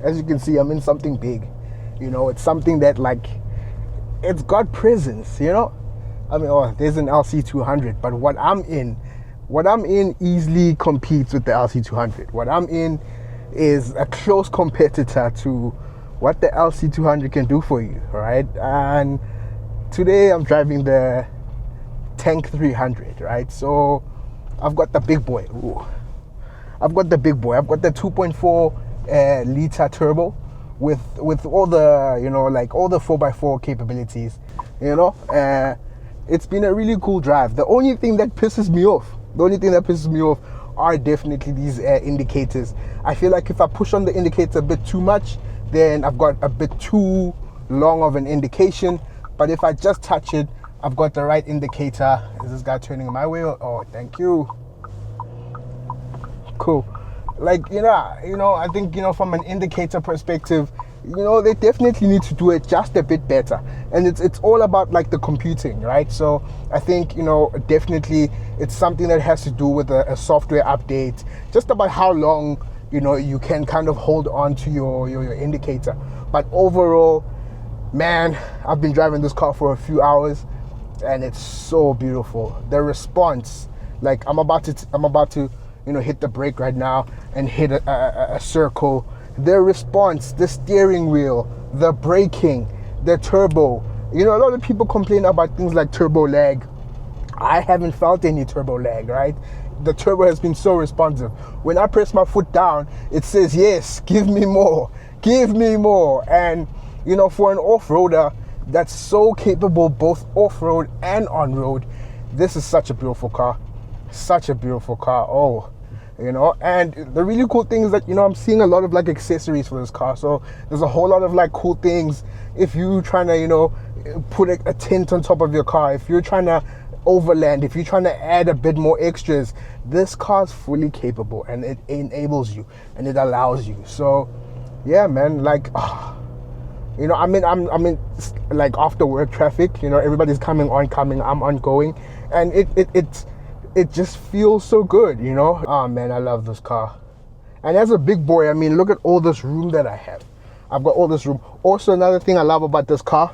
As you can see, I'm in something big. You know, it's something that, like, it's got presence, you know? I mean, oh, there's an LC200, but what I'm in easily competes with the LC200. What I'm in is a close competitor to what the LC200 can do for you, right? And today I'm driving the Tank 300, right? So I've got the big boy. Ooh. I've got the 2.4 liter turbo with all the, you know, like all the 4x4 capabilities, you know. It's been a really cool drive. The only thing that pisses me off are definitely these indicators. I feel like if I push on the indicator a bit too much, then I've got a bit too long of an indication. But if I just touch it, I've got the right indicator. Is this guy turning my way? Oh, thank you. Cool. Like, you know, I think, you know, from an indicator perspective, you know, they definitely need to do it just a bit better. And it's all about, like, the computing, right? So I think, you know, definitely it's something that has to do with a software update, just about how long, you know, you can kind of hold on to your indicator. But overall, man, I've been driving this car for a few hours and it's so beautiful. The response, like, I'm about to you know, hit the brake right now and hit a circle. The response, the steering wheel, the braking, the turbo. You know, a lot of people complain about things like turbo lag. I haven't felt any turbo lag, right? The turbo has been so responsive. When I press my foot down, it says, yes, give me more. And, you know, for an off-roader that's so capable both off-road and on-road, this is such a beautiful car. Oh, you know. And the really cool thing is that, you know, I'm seeing a lot of, like, accessories for this car. So there's a whole lot of, like, cool things. If you're trying to, you know, put a tint on top of your car, if you're trying to overland, if you're trying to add a bit more extras, this car's fully capable and it enables you and it allows you. So yeah, man, like, you know, I'm in like after work traffic, you know, everybody's coming, I'm ongoing, and it just feels so good, you know. Oh man, I love this car. And as a big boy, I mean, look at all this room that I have. I've got all this room. Also, another thing I love about this car,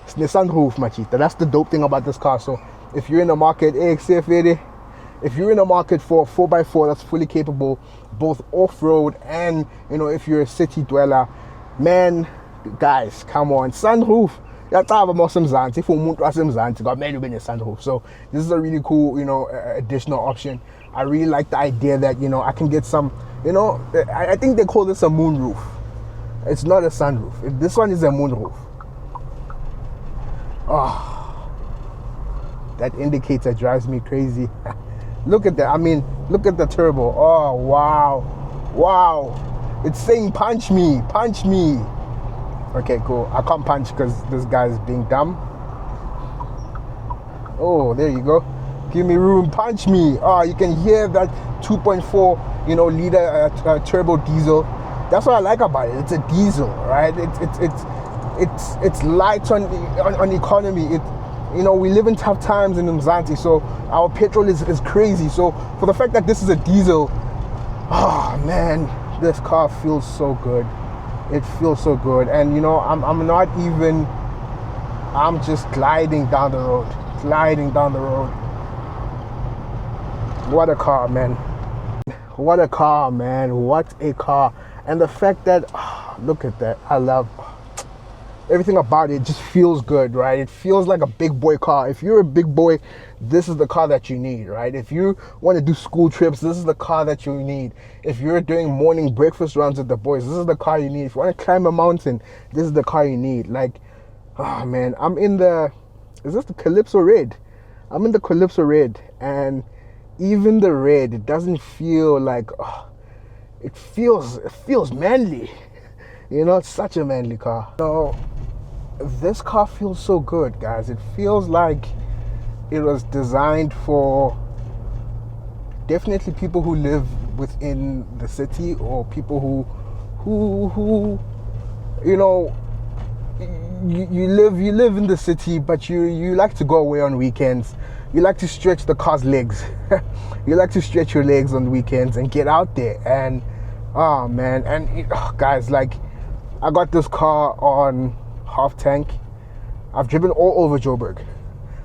it's the sunroof, machita. That's the dope thing about this car. So if you're in the market, if you're in the market for a 4x4 that's fully capable, both off-road and, you know, if you're a city dweller, man, guys, come on, sunroof. Sunroof. So this is a really cool, you know, additional option. I really like the idea that, you know, I can get some, you know, I think they call this a moonroof. It's not a sunroof. This one is a moonroof. Oh, that indicator drives me crazy. Look at that. I mean, look at the turbo. Oh, wow. It's saying punch me. Okay, cool. I can't punch because this guy is being dumb. Oh, there you go. Give me room. Punch me. Oh, you can hear that 2.4, you know, liter turbo diesel. That's what I like about it. It's a diesel, right? It's light on economy. You know, we live in tough times in Mzansi, so our petrol is crazy. So for the fact that this is a diesel, oh man, this car feels so good. It feels so good. And you know, I'm just gliding down the road. What a car, man. What a car. And the fact that, look at that. I love everything about it. Just feels good, right? It feels like a big boy car. If you're a big boy, this is the car that you need, right? If you want to do school trips, this is the car that you need. If you're doing morning breakfast runs with the boys, this is the car you need. If you want to climb a mountain, this is the car you need. Like, oh man, is this the Calypso Red? I'm in the Calypso Red, and even the red, it doesn't feel like, it feels manly. You know, it's such a manly car. So this car feels so good, guys. It feels like it was designed for definitely people who live within the city, or people who you know, you live in the city, but you like to go away on weekends. You like to stretch the car's legs. You like to stretch your legs on weekends and get out there. And oh man, and guys, like, I got this car on half tank. I've driven all over Joburg.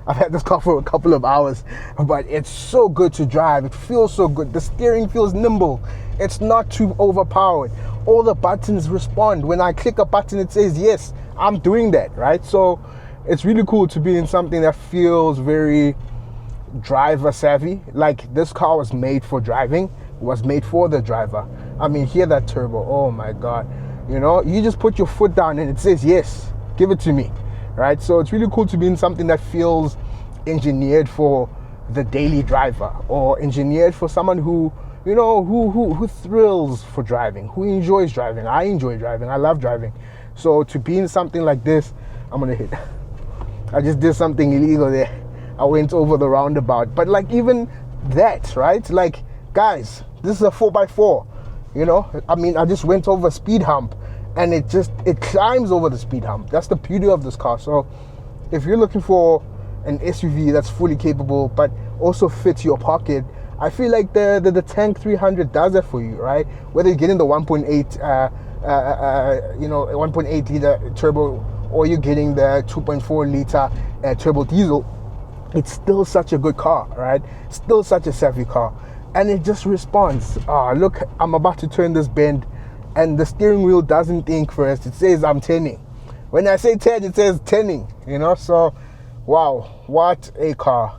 I've had this car for a couple of hours, but it's so good to drive. It feels so good. The steering feels nimble. It's not too overpowered. All the buttons respond. When I click a button, it says, yes, I'm doing that, right? So it's really cool to be in something that feels very driver savvy. Like, this car was made for driving, was made for the driver. I mean, hear that turbo. Oh my God. You know, you just put your foot down and it says, yes, give it to me. Right? So it's really cool to be in something that feels engineered for the daily driver, or engineered for someone who, you know, who thrills for driving, who enjoys driving. I enjoy driving. I love driving. So to be in something like this, I'm gonna hit. I just did something illegal there. I went over the roundabout. But like, even that, right? Like, guys, this is a 4x4. You know, I mean, I just went over a speed hump. And it climbs over the speed hump. That's the beauty of this car. So if you're looking for an SUV that's fully capable but also fits your pocket, I feel like the Tank 300 does that for you, right? Whether you're getting the 1.8 1.8 liter turbo, or you're getting the 2.4 liter turbo diesel, it's still such a good car, right? Still such a savvy car, and it just responds. Look, I'm about to turn this bend, and the steering wheel doesn't think first. It says I'm turning. When I say turn, it says turning, you know? So, wow, what a car.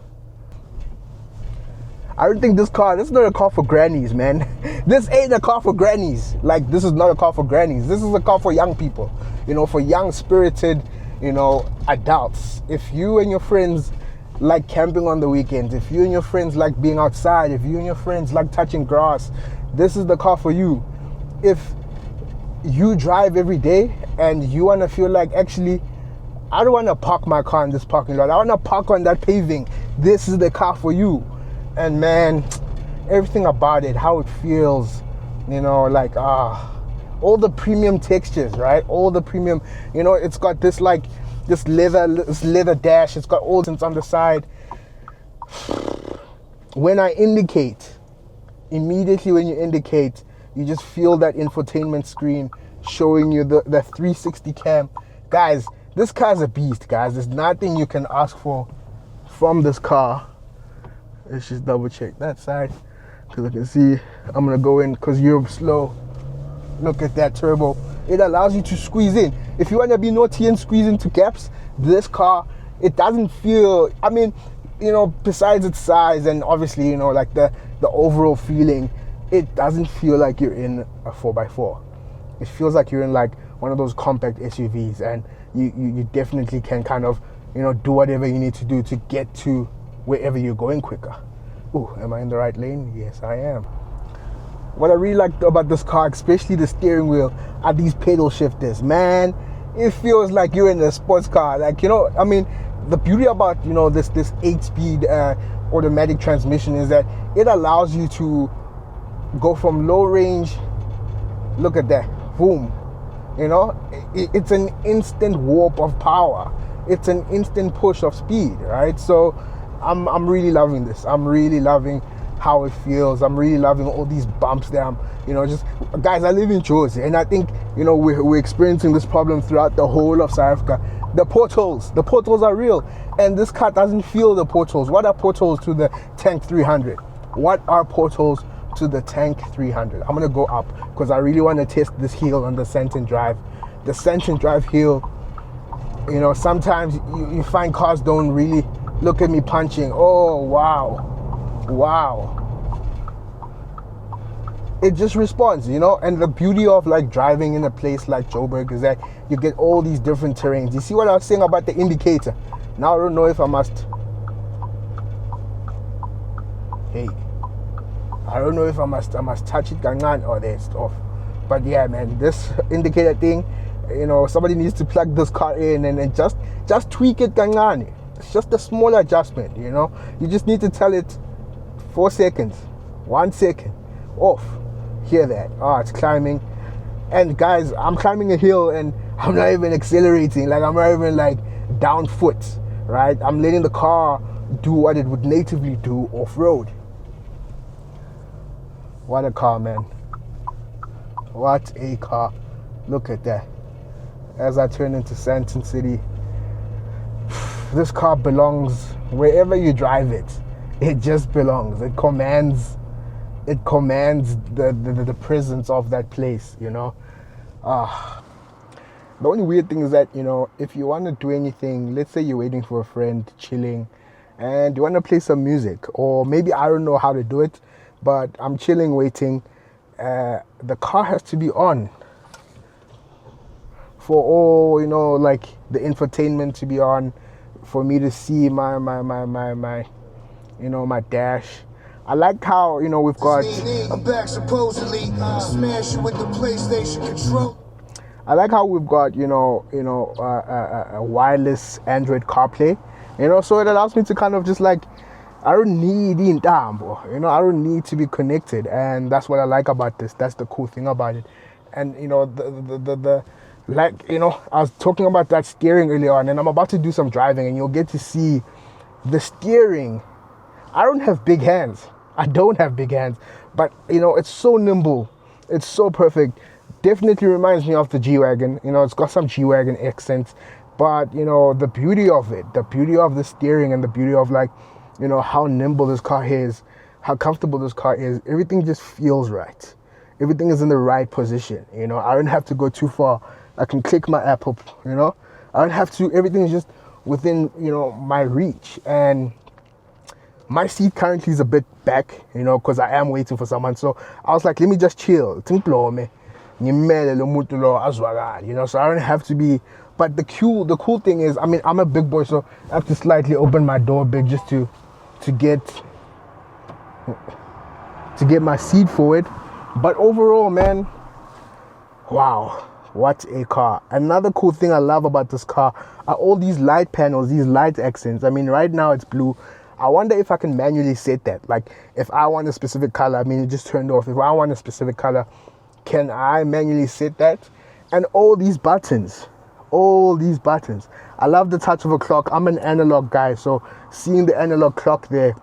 I don't think this is not a car for grannies, man. This ain't a car for grannies. Like, this is not a car for grannies. This is a car for young people, you know, for young, spirited, you know, adults. If you and your friends like camping on the weekends, if you and your friends like being outside, if you and your friends like touching grass, this is the car for you. If you drive every day and you want to feel like, actually, I don't want to park my car in this parking lot, I want to park on that paving, this is the car for you. And man, everything about it, how it feels, you know, like all the premium textures, right? All the premium, you know, it's got this like this leather dash, it's got all this on the side. When I indicate, immediately when you indicate, you just feel that infotainment screen showing you the 360 cam. Guys, this car's a beast, guys. There's nothing you can ask for from this car. Let's just double check that side, because I can see I'm gonna go in because you're slow. Look at that turbo. It allows you to squeeze in. If you want to be naughty and squeeze into gaps, this car, it doesn't feel, I mean, you know, besides its size and obviously, you know, like the overall feeling, it doesn't feel like you're in a 4x4. It feels like you're in like one of those compact SUVs, and you definitely can kind of, you know, do whatever you need to do to get to wherever you're going quicker. Ooh, am I in the right lane? Yes, I am. What I really like about this car, especially the steering wheel, are these pedal shifters. Man, it feels like you're in a sports car. Like, you know, I mean, the beauty about, you know, this 8-speed automatic transmission is that it allows you to go from low range. Look at that, boom. You know, it's an instant warp of power. It's an instant push of speed, right? So I'm really loving this. I'm really loving how it feels. I'm really loving all these bumps that I'm, you know, just, guys, I live in Jersey, and I think, you know, we're experiencing this problem throughout the whole of South Africa. The potholes are real, and this car doesn't feel the potholes. What are potholes to the Tank 300? What are potholes to the Tank 300? I'm gonna go up because I really want to test this heel on the Senton Drive. The Senton Drive heel, you know, sometimes you find cars don't really look at me punching. Oh, wow. It just responds, you know. And the beauty of like driving in a place like Joburg is that you get all these different terrains. You see what I was saying about the indicator? Now I don't know if I must, I don't know if I must touch it gangan or it's off. But yeah, man, this indicator thing, you know, somebody needs to plug this car in and then just tweak it gangan. It's just a small adjustment, you know. You just need to tell it 4 seconds, 1 second, off. Hear that? It's climbing. And guys, I'm climbing a hill and I'm not even accelerating. Like, I'm not even like down foot, right? I'm letting the car do what it would natively do off-road. What a car, man. What a car. Look at that. As I turn into Santon City, this car belongs wherever you drive it. It just belongs. It commands the presence of that place, you know. The only weird thing is that, you know, if you want to do anything, let's say you're waiting for a friend, chilling, and you want to play some music, or maybe I don't know how to do it, but I'm chilling, waiting, the car has to be on for all, you know, like the infotainment to be on, for me to see my you know, my dash. I like how, you know, we've got, I'm back supposedly, smash with the PlayStation control. I like how we've got, you know, a wireless Android CarPlay, you know, so it allows me to kind of just like, I don't need you know, I don't need to be connected, and that's what I like about this. That's the cool thing about it. And you know, the like, you know, I was talking about that steering earlier on, and I'm about to do some driving, and you'll get to see the steering. I don't have big hands. I don't have big hands, but you know, it's so nimble. It's so perfect. Definitely reminds me of the G-Wagon. You know, it's got some G-Wagon accents, but you know, the beauty of it, the beauty of the steering, and the beauty of, like, you know, how nimble this car is, how comfortable this car is. Everything just feels right. Everything is in the right position. You know, I don't have to go too far. I can click my app up, you know. I don't have to, everything is just within, you know, my reach. And my seat currently is a bit back, you know, because I am waiting for someone. So I was like, let me just chill. You know, so I don't have to be. But the cool thing is, I mean, I'm a big boy, so I have to slightly open my door a bit just to get my seat forward. But overall, man, wow, what a car. Another cool thing I love about this car are all these light panels, these light accents. I mean, right now it's blue. I wonder if I can manually set that. Like, if I want a specific color, I mean, it just turned off. If I want a specific color, can I manually set that? And all these buttons. I love the touch of a clock. I'm an analog guy, so seeing the analog clock there,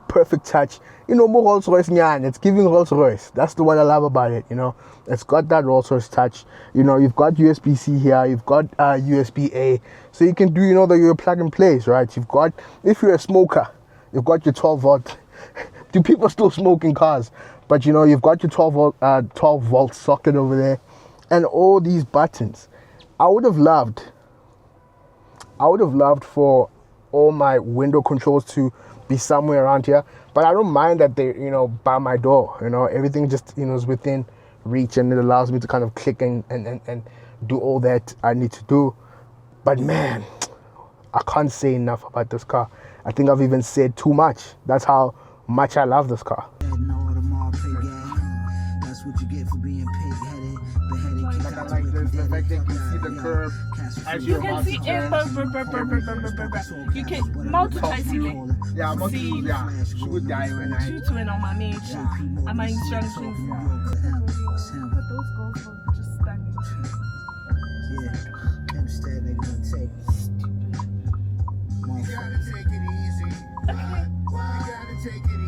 perfect touch. You know, more Rolls Royce nyan. It's giving Rolls Royce. That's the what I love about it. You know, it's got that Rolls Royce touch. You know, you've got USB-C here. You've got USB-A, so you can do, you know, your plug and plays, right? You've got, if you're a smoker, you've got your 12 volt. Do people still smoke in cars? But you know, you've got your 12 volt socket over there, and all these buttons. I would have loved for all my window controls to be somewhere around here, but I don't mind that they, you know, by my door. You know, everything just, you know, is within reach, and it allows me to kind of click and do all that I need to do. But man, I can't say enough about this car. I think I've even said too much. That's how much I love this car. What you get for being pig-headed, beheaded. Like, I like this, the fact that you can see the curve as you're about to turn. You can multitasking it. Yeah, multitasking, yeah. Shoot die when I shoot when on my mage. And my instructions. But those goals were just standing. Yeah, them standing gonna take. You gotta take it easy. You gotta take it